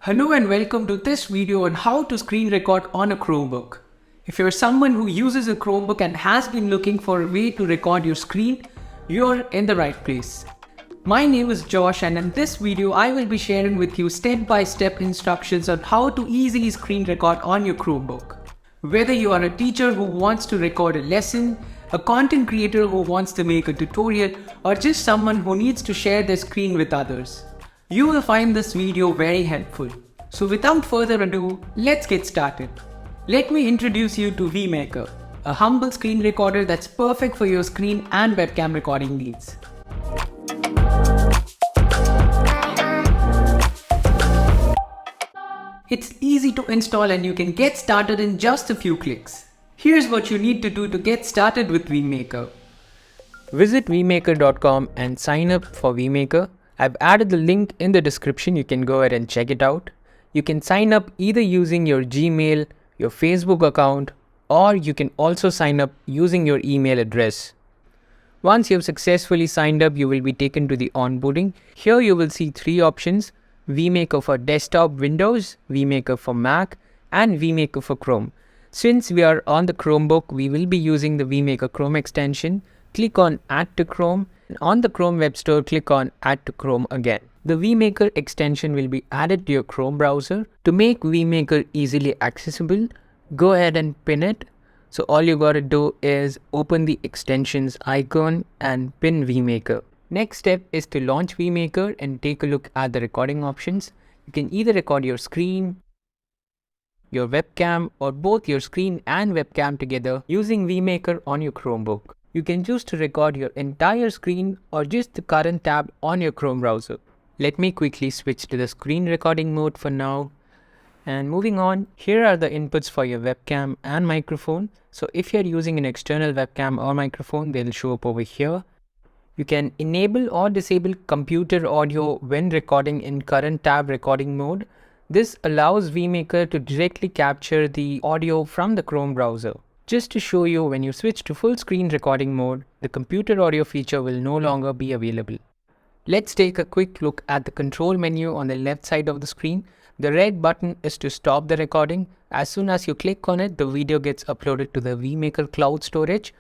Hello and welcome to this video on how to screen record on a Chromebook. If you're someone who uses a Chromebook and has been looking for a way to record your screen, you're in the right place. My name is Josh and in this video I will be sharing with you step-by-step instructions on how to easily screen record on your Chromebook. Whether you are a teacher who wants to record a lesson, a content creator who wants to make a tutorial, or just someone who needs to share their screen with others, you will find this video very helpful. So without further ado, let's get started. Let me introduce you to Vmaker, a humble screen recorder that's perfect for your screen and webcam recording needs. It's easy to install and you can get started in just a few clicks. Here's what you need to do to get started with Vmaker. Visit vmaker.com and sign up for Vmaker. I've added the link in the description, you can go ahead and check it out. You can sign up either using your Gmail, your Facebook account, or you can also sign up using your email address. Once you've successfully signed up, you will be taken to the onboarding. Here you will see three options: Vmaker for desktop Windows, Vmaker for Mac, and Vmaker for Chrome. Since we are on the Chromebook, we will be using the Vmaker Chrome extension. Click on Add to Chrome. On the Chrome Web Store, click on Add to Chrome again. The Vmaker extension will be added to your Chrome browser. To make Vmaker easily accessible, go ahead and pin it. So all you gotta do is open the extensions icon and pin Vmaker. Next step is to launch Vmaker and take a look at the recording options. You can either record your screen, your webcam, or both your screen and webcam together using Vmaker on your Chromebook. You can choose to record your entire screen or just the current tab on your Chrome browser. Let me quickly switch to the screen recording mode for now. And moving on, here are the inputs for your webcam and microphone. So if you're using an external webcam or microphone, they'll show up over here. You can enable or disable computer audio when recording in current tab recording mode. This allows Vmaker to directly capture the audio from the Chrome browser. Just to show you, when you switch to full screen recording mode, the computer audio feature will no longer be available. Let's take a quick look at the control menu on the left side of the screen. The red button is to stop the recording. As soon as you click on it, the video gets uploaded to the Vmaker cloud storage.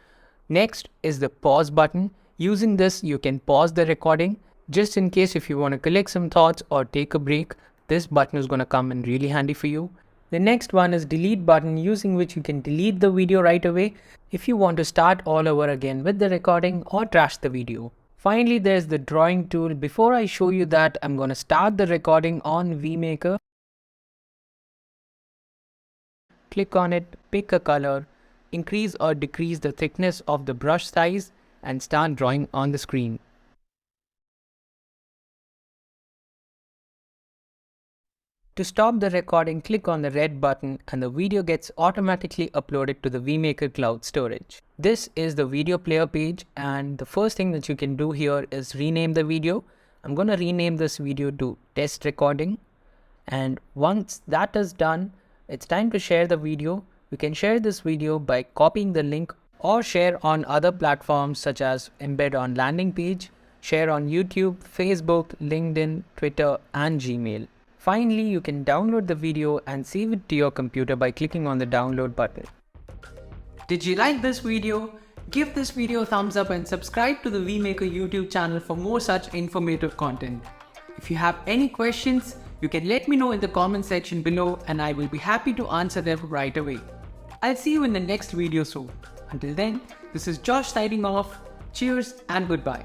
Next is the pause button. Using this, you can pause the recording. Just in case if you want to collect some thoughts or take a break, this button is going to come in really handy for you. The next one is delete button, using which you can delete the video right away if you want to start all over again with the recording or trash the video. Finally, there's the drawing tool. Before I show you that, I'm going to start the recording on Vmaker. Click on it, pick a color, increase or decrease the thickness of the brush size, and start drawing on the screen. To stop the recording, click on the red button and the video gets automatically uploaded to the Vmaker cloud storage. This is the video player page, and the first thing that you can do here is rename the video. I'm going to rename this video to test recording, and once that is done, it's time to share the video. You can share this video by copying the link or share on other platforms such as embed on landing page, share on YouTube, Facebook, LinkedIn, Twitter, and Gmail. Finally, you can download the video and save it to your computer by clicking on the download button. Did you like this video? Give this video a thumbs up and subscribe to the Vmaker YouTube channel for more such informative content. If you have any questions, you can let me know in the comment section below and I will be happy to answer them right away. I'll see you in the next video soon. Until then, this is Josh signing off. Cheers and goodbye.